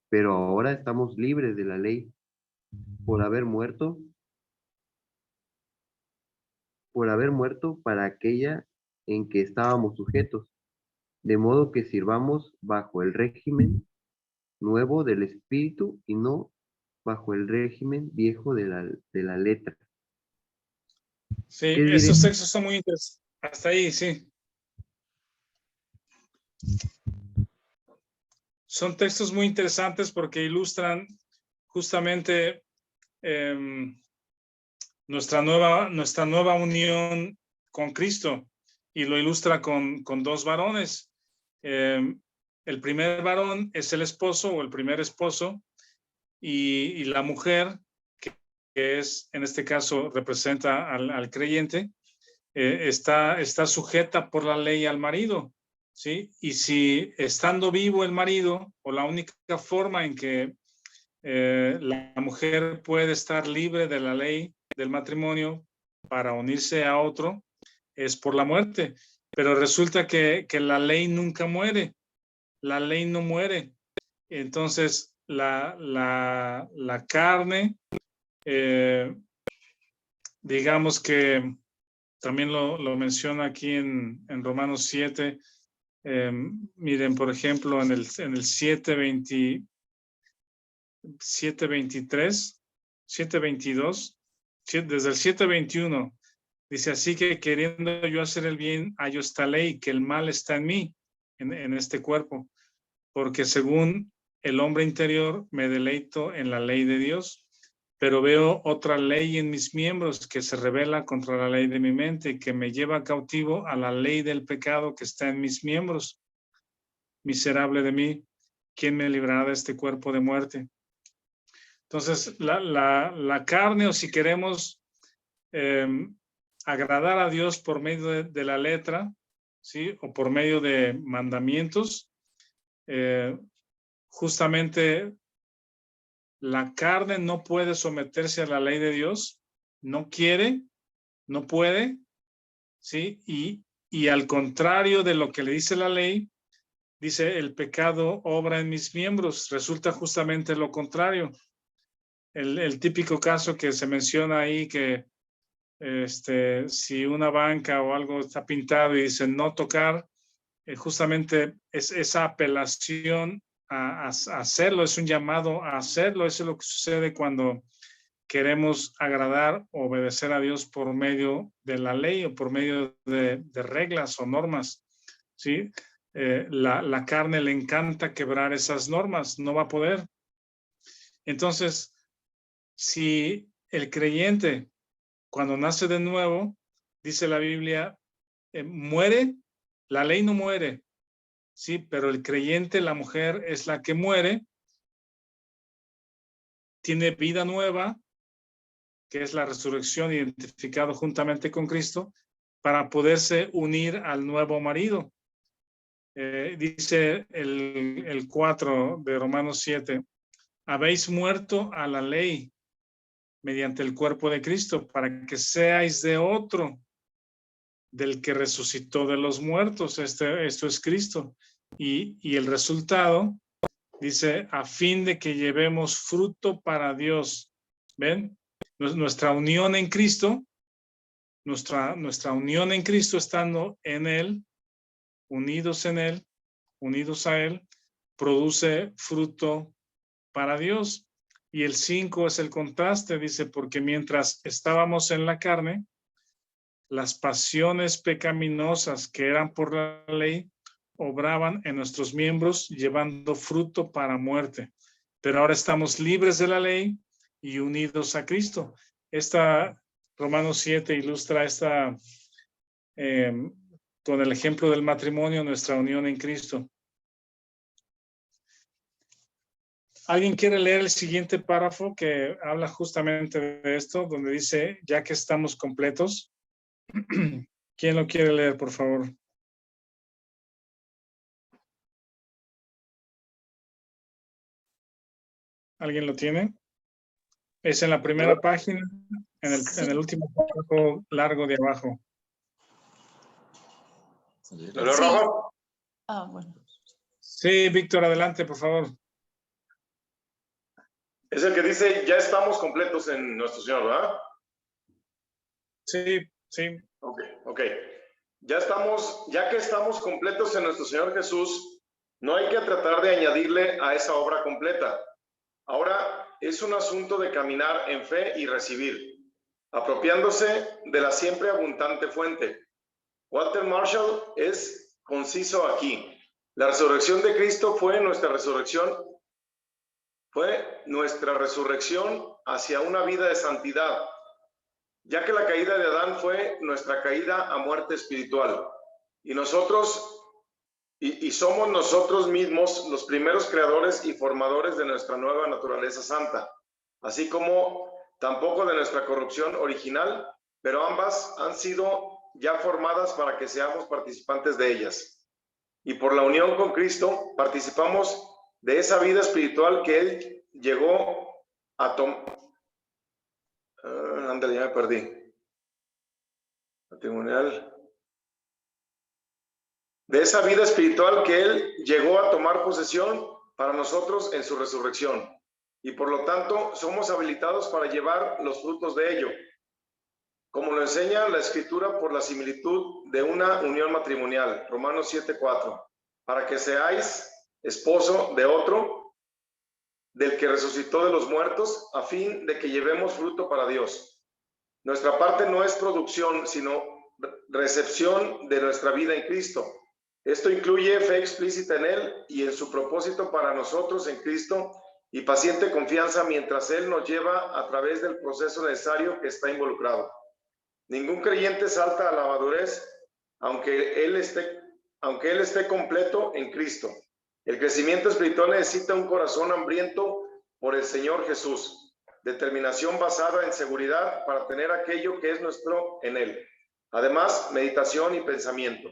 Pero ahora estamos libres de la ley por haber muerto para aquella en que estábamos sujetos, de modo que sirvamos bajo el régimen nuevo del espíritu y no bajo el régimen viejo de la letra. Sí, ¿Qué diré? estos textos son muy interesantes. Hasta ahí, sí. Son textos muy interesantes porque ilustran justamente nuestra nueva unión con Cristo, y lo ilustra con dos varones. El primer varón es el esposo o el primer esposo, y la mujer, que es, en este caso, representa al creyente, está sujeta por la ley al marido, ¿sí? Y si estando vivo el marido, o la única forma en que la mujer puede estar libre de la ley del matrimonio para unirse a otro, es por la muerte. Pero resulta que la ley nunca muere, la ley no muere. Entonces la carne, digamos que también lo menciona aquí en Romanos 7. Miren, por ejemplo, en el 7:23, 7:22, desde el 7:21, dice: así que queriendo yo hacer el bien, hallo esta ley, que el mal está en mí, en este cuerpo, porque según el hombre interior me deleito en la ley de Dios, pero veo otra ley en mis miembros que se rebela contra la ley de mi mente, que me lleva cautivo a la ley del pecado que está en mis miembros. Miserable de mí, ¿quién me librará de este cuerpo de muerte? Entonces, la carne, o si queremos agradar a Dios por medio de la letra, ¿sí? O por medio de mandamientos, justamente la carne no puede someterse a la ley de Dios, no quiere, no puede, ¿sí? Y al contrario de lo que le dice la ley, dice: el pecado obra en mis miembros. Resulta justamente lo contrario. El típico caso que se menciona ahí, que si una banca o algo está pintado y dice no tocar, justamente es esa apelación a hacerlo, es un llamado a hacerlo. Eso es lo que sucede cuando queremos agradar, obedecer a Dios por medio de la ley o por medio de reglas o normas, ¿sí? La carne le encanta quebrar esas normas, no va a poder. Entonces, si el creyente, cuando nace de nuevo, dice la Biblia, muere, la ley no muere, sí, pero el creyente, la mujer, es la que muere, tiene vida nueva, que es la resurrección, identificado juntamente con Cristo, para poderse unir al nuevo marido. Dice el 4 de Romanos 7, habéis muerto a la ley mediante el cuerpo de Cristo, para que seáis de otro, del que resucitó de los muertos. Esto es Cristo. Y el resultado, dice, a fin de que llevemos fruto para Dios. ¿Ven? Nuestra unión en Cristo, nuestra unión en Cristo, estando en Él, unidos en Él, unidos a Él, produce fruto para Dios. Y el 5 es el contraste, dice, porque mientras estábamos en la carne, las pasiones pecaminosas que eran por la ley obraban en nuestros miembros, llevando fruto para muerte. Pero ahora estamos libres de la ley y unidos a Cristo. Romanos 7 ilustra con el ejemplo del matrimonio, nuestra unión en Cristo. ¿Alguien quiere leer el siguiente párrafo que habla justamente de esto, donde dice, ya que estamos completos? ¿Quién lo quiere leer, por favor? ¿Alguien lo tiene? Es en la primera página, en el último párrafo largo de abajo. ¿Lo leo, Rafa? Ah, bueno. Sí, Víctor, adelante, por favor. Es el que dice, ya estamos completos en nuestro Señor, ¿verdad? Sí, sí. Ok. Ya que estamos completos en nuestro Señor Jesús, no hay que tratar de añadirle a esa obra completa. Ahora es un asunto de caminar en fe y recibir, apropiándose de la siempre abundante fuente. Walter Marshall es conciso aquí. La resurrección de Cristo fue nuestra resurrección hacia una vida de santidad, ya que la caída de Adán fue nuestra caída a muerte espiritual. Y somos nosotros mismos los primeros creadores y formadores de nuestra nueva naturaleza santa, así como tampoco de nuestra corrupción original, pero ambas han sido ya formadas para que seamos participantes de ellas. Y por la unión con Cristo participamos de esa vida espiritual que Él llegó a tomar. Ándale, ya me perdí. Matrimonial. De esa vida espiritual que Él llegó a tomar posesión para nosotros en su resurrección. Y por lo tanto somos habilitados para llevar los frutos de ello, como lo enseña la Escritura por la similitud de una unión matrimonial, Romanos 7:4, para que seáis esposo de otro, del que resucitó de los muertos, a fin de que llevemos fruto para Dios. Nuestra parte no es producción, sino recepción de nuestra vida en Cristo. Esto incluye fe explícita en Él y en su propósito para nosotros en Cristo, y paciente confianza mientras Él nos lleva a través del proceso necesario que está involucrado. Ningún creyente salta a la madurez, aunque él esté completo en Cristo. El crecimiento espiritual necesita un corazón hambriento por el Señor Jesús, determinación basada en seguridad para tener aquello que es nuestro en Él. Además, meditación y pensamiento.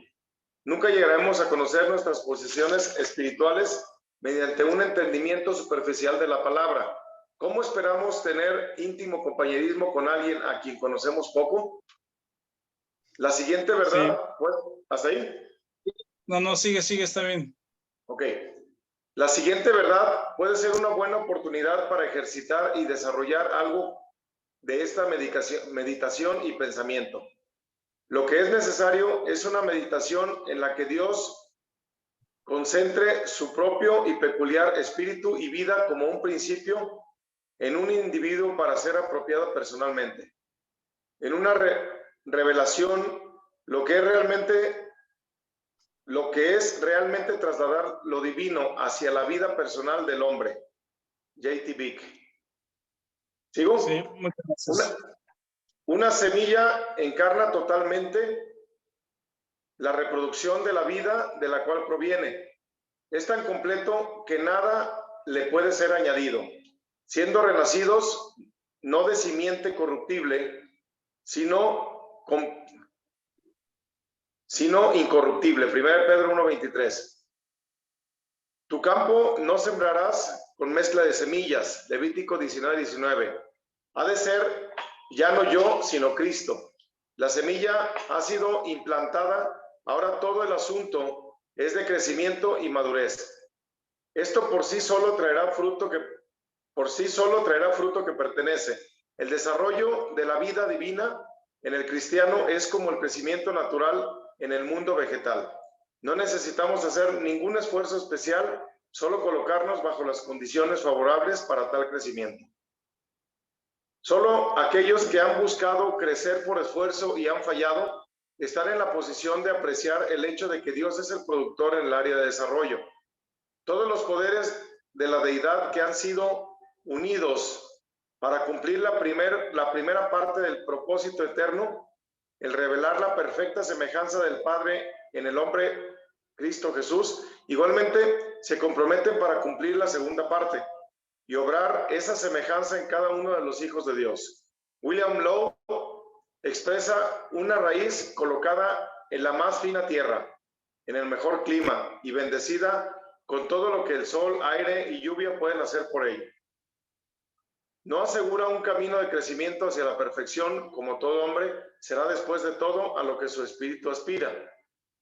Nunca llegaremos a conocer nuestras posiciones espirituales mediante un entendimiento superficial de la palabra. ¿Cómo esperamos tener íntimo compañerismo con alguien a quien conocemos poco? La siguiente verdad, sí. Pues, ¿hasta ahí? No, sigue, está bien. Ok. La siguiente verdad puede ser una buena oportunidad para ejercitar y desarrollar algo de esta meditación y pensamiento. Lo que es necesario es una meditación en la que Dios concentre su propio y peculiar espíritu y vida como un principio en un individuo para ser apropiado personalmente. En una revelación, lo que es realmente trasladar lo divino hacia la vida personal del hombre. J.T. Vick. ¿Sigo? Sí, muchas gracias. Una semilla encarna totalmente la reproducción de la vida de la cual proviene. Es tan completo que nada le puede ser añadido, siendo renacidos no de simiente corruptible, sino incorruptible. 1 Pedro 1:23. Tu campo no sembrarás con mezcla de semillas. Levítico 19:19. Ha de ser ya no yo, sino Cristo. La semilla ha sido implantada, ahora todo el asunto es de crecimiento y madurez. Esto por sí solo traerá fruto que pertenece. El desarrollo de la vida divina en el cristiano es como el crecimiento natural en el mundo vegetal. No necesitamos hacer ningún esfuerzo especial, solo colocarnos bajo las condiciones favorables para tal crecimiento. Solo aquellos que han buscado crecer por esfuerzo y han fallado están en la posición de apreciar el hecho de que Dios es el productor en el área de desarrollo. Todos los poderes de la deidad que han sido unidos para cumplir la primera parte del propósito eterno, el revelar la perfecta semejanza del Padre en el hombre Cristo Jesús, igualmente se comprometen para cumplir la segunda parte y obrar esa semejanza en cada uno de los hijos de Dios. William Lowe expresa una raíz colocada en la más fina tierra, en el mejor clima y bendecida con todo lo que el sol, aire y lluvia pueden hacer por ella. No asegura un camino de crecimiento hacia la perfección, como todo hombre, será después de todo a lo que su espíritu aspira.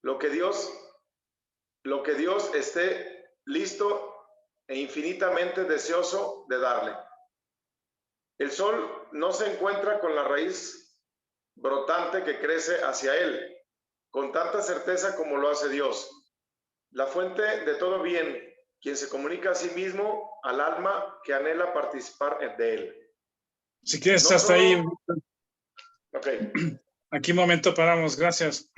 Lo que Dios esté listo e infinitamente deseoso de darle. El sol no se encuentra con la raíz brotante que crece hacia él, con tanta certeza como lo hace Dios, la fuente de todo bien, quien se comunica a sí mismo al alma que anhela participar de él. Si quieres, No hasta solo- ahí. Ok. Aquí un momento paramos, gracias.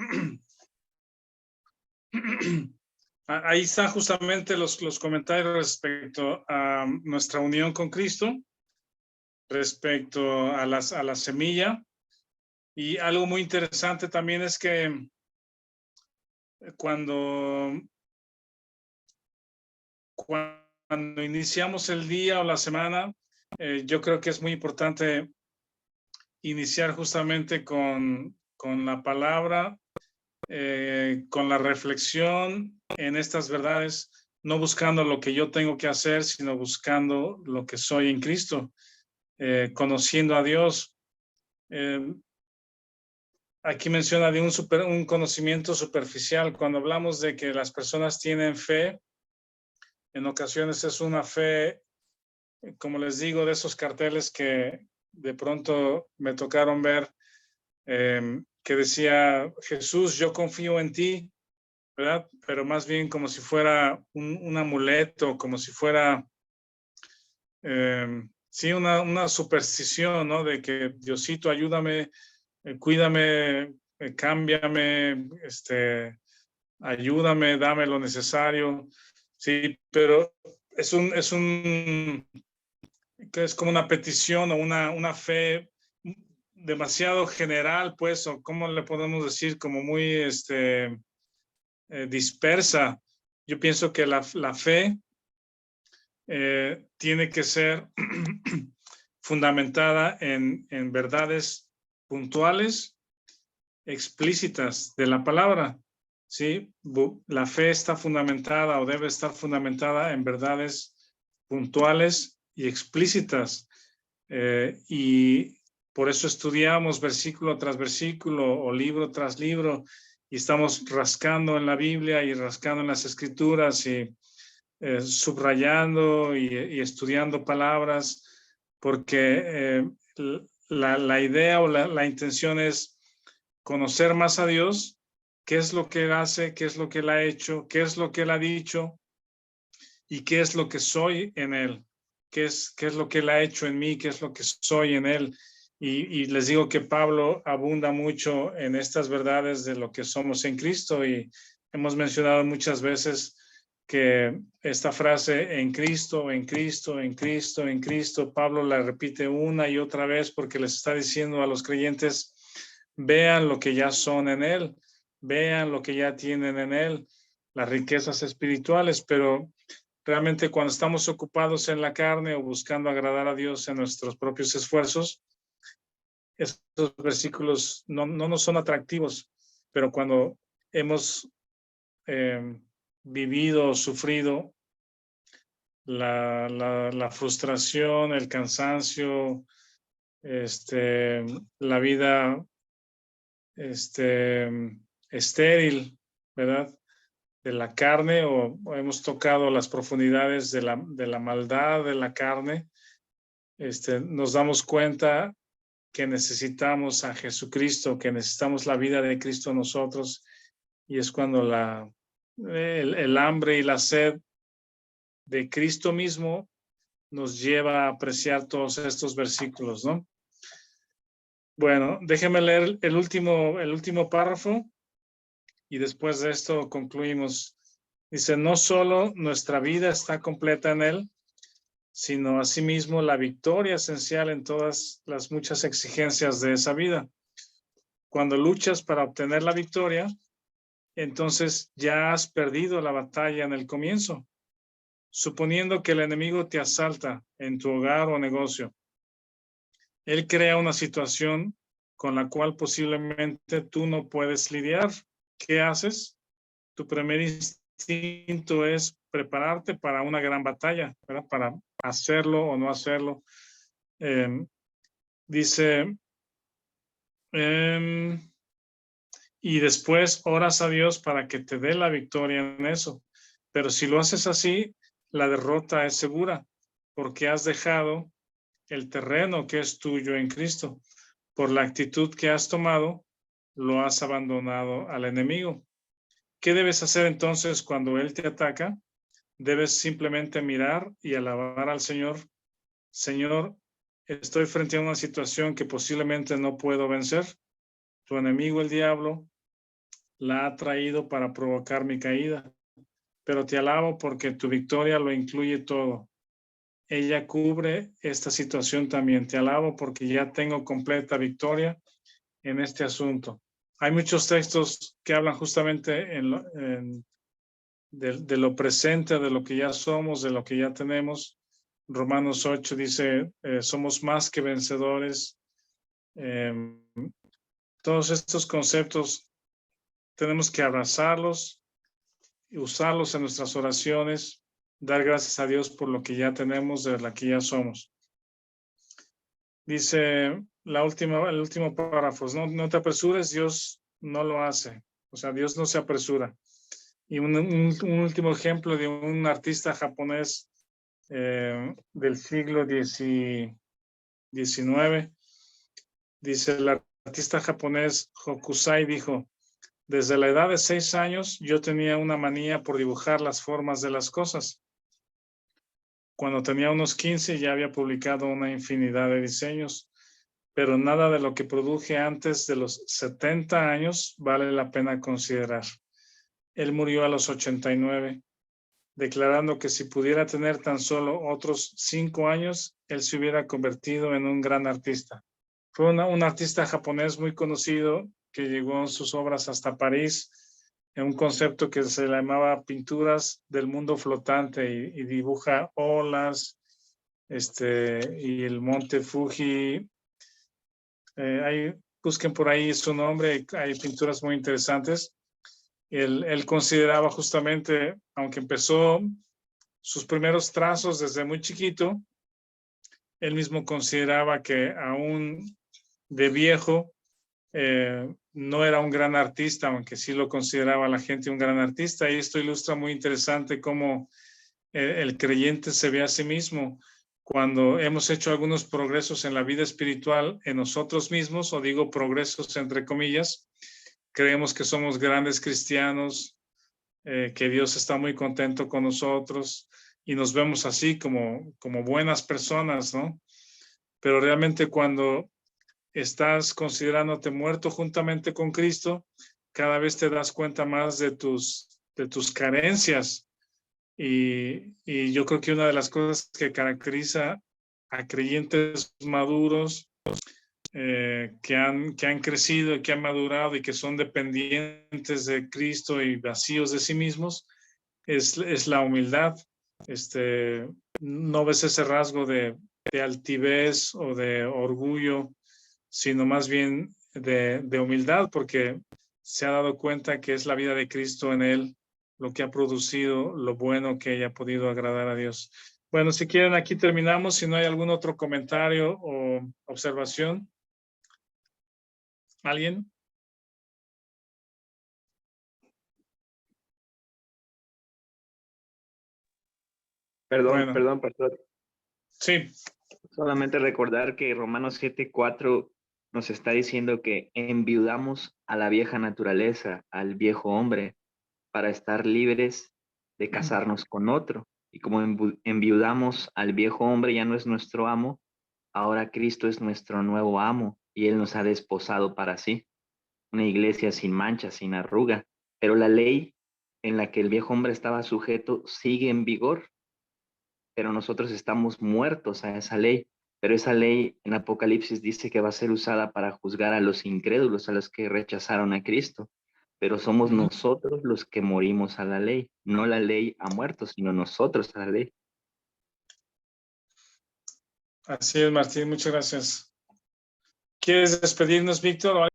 Ahí están justamente los comentarios respecto a nuestra unión con Cristo, respecto a la semilla. Y algo muy interesante también es que cuando iniciamos el día o la semana, yo creo que es muy importante iniciar justamente con la palabra, con la reflexión en estas verdades, no buscando lo que yo tengo que hacer, sino buscando lo que soy en Cristo, conociendo a Dios. Aquí menciona de un conocimiento superficial. Cuando hablamos de que las personas tienen fe, en ocasiones es una fe, como les digo, de esos carteles que de pronto me tocaron ver, que decía, Jesús, yo confío en ti, ¿verdad? Pero más bien como si fuera un amuleto, como si fuera, sí, una superstición, ¿no? De que Diosito, ayúdame, cuídame, cámbiame, ayúdame, dame lo necesario. Sí, pero es como una petición o una fe demasiado general, pues, o cómo le podemos decir, como muy dispersa. Yo pienso que la fe tiene que ser fundamentada en verdades puntuales, explícitas de la palabra. ¿Sí? La fe está fundamentada o debe estar fundamentada en verdades puntuales y explícitas. Y por eso estudiamos versículo tras versículo o libro tras libro y estamos rascando en la Biblia y rascando en las Escrituras y subrayando y estudiando palabras, porque la idea o la intención es conocer más a Dios, qué es lo que Él hace, qué es lo que Él ha hecho, qué es lo que Él ha dicho y qué es lo que soy en Él, qué es lo que Él ha hecho en mí, qué es lo que soy en Él. Y les digo que Pablo abunda mucho en estas verdades de lo que somos en Cristo y hemos mencionado muchas veces que esta frase en Cristo, en Cristo, en Cristo, en Cristo, Pablo la repite una y otra vez porque les está diciendo a los creyentes, vean lo que ya son en Él, vean lo que ya tienen en Él, las riquezas espirituales, pero realmente cuando estamos ocupados en la carne o buscando agradar a Dios en nuestros propios esfuerzos, estos versículos no nos son atractivos, pero cuando hemos vivido, sufrido la frustración, el cansancio, la vida estéril, ¿verdad? De la carne, o hemos tocado las profundidades de la maldad de la carne, nos damos cuenta que necesitamos a Jesucristo, que necesitamos la vida de Cristo en nosotros, y es cuando la el hambre y la sed de Cristo mismo nos lleva a apreciar todos estos versículos, ¿no? Bueno, déjeme leer el último párrafo y después de esto concluimos. Dice, no solo nuestra vida está completa en Él, sino asimismo la victoria esencial en todas las muchas exigencias de esa vida. Cuando luchas para obtener la victoria, entonces ya has perdido la batalla en el comienzo. Suponiendo que el enemigo te asalta en tu hogar o negocio, él crea una situación con la cual posiblemente tú no puedes lidiar. ¿Qué haces? Tu primer instinto es prepararte para una gran batalla, ¿verdad? Para hacerlo o no hacerlo. Dice, y después oras a Dios para que te dé la victoria en eso. Pero si lo haces así, la derrota es segura, porque has dejado el terreno que es tuyo en Cristo. Por la actitud que has tomado, lo has abandonado al enemigo. ¿Qué debes hacer entonces cuando él te ataca? Debes simplemente mirar y alabar al Señor. Señor, estoy frente a una situación que posiblemente no puedo vencer. Tu enemigo, el diablo, la ha traído para provocar mi caída. Pero te alabo porque tu victoria lo incluye todo. Ella cubre esta situación también. Te alabo porque ya tengo completa victoria en este asunto. Hay muchos textos que hablan justamente de lo presente, de lo que ya somos, de lo que ya tenemos. Romanos 8 dice, somos más que vencedores. Todos estos conceptos tenemos que abrazarlos y usarlos en nuestras oraciones, dar gracias a Dios por lo que ya tenemos, de la que ya somos. Dice el último párrafo, no te apresures, Dios no lo hace. O sea, Dios no se apresura. Y un último ejemplo de un artista japonés del siglo XIX, dice el artista japonés Hokusai dijo, desde la edad de 6 años yo tenía una manía por dibujar las formas de las cosas. Cuando tenía unos 15 ya había publicado una infinidad de diseños, pero nada de lo que produje antes de los 70 años vale la pena considerar. Él murió a los 89, declarando que si pudiera tener tan solo otros 5 años, él se hubiera convertido en un gran artista. Fue un artista japonés muy conocido que llegó en sus obras hasta París, en un concepto que se llamaba pinturas del mundo flotante y dibuja olas, y el monte Fuji. Busquen por ahí su nombre, hay pinturas muy interesantes. Él consideraba justamente, aunque empezó sus primeros trazos desde muy chiquito, él mismo consideraba que aún de viejo no era un gran artista, aunque sí lo consideraba la gente un gran artista. Y esto ilustra muy interesante cómo el creyente se ve a sí mismo. Cuando hemos hecho algunos progresos en la vida espiritual en nosotros mismos, o digo progresos entre comillas, creemos que somos grandes cristianos, que Dios está muy contento con nosotros y nos vemos así como buenas personas, ¿no? Pero realmente cuando estás considerándote muerto juntamente con Cristo, cada vez te das cuenta más de tus carencias. Y yo creo que una de las cosas que caracteriza a creyentes maduros que han crecido y que han madurado y que son dependientes de Cristo y vacíos de sí mismos es la humildad. No ves ese rasgo de altivez o de orgullo, sino más bien de humildad, porque se ha dado cuenta que es la vida de Cristo en él lo que ha producido lo bueno que haya podido agradar a Dios. Bueno, si quieren, aquí terminamos. Si no hay algún otro comentario o observación. ¿Alguien? Perdón, Bueno. pastor. Sí. Solamente recordar que Romanos 7:4 nos está diciendo que enviudamos a la vieja naturaleza, al viejo hombre, para estar libres de casarnos con otro. Y como enviudamos al viejo hombre, ya no es nuestro amo, ahora Cristo es nuestro nuevo amo y Él nos ha desposado para sí. Una iglesia sin mancha, sin arruga. Pero la ley en la que el viejo hombre estaba sujeto sigue en vigor, pero nosotros estamos muertos a esa ley. Pero esa ley en Apocalipsis dice que va a ser usada para juzgar a los incrédulos, a los que rechazaron a Cristo. Pero somos nosotros los que morimos a la ley. No la ley ha muerto, sino nosotros a la ley. Así es, Martín, muchas gracias. ¿Quieres despedirnos, Víctor?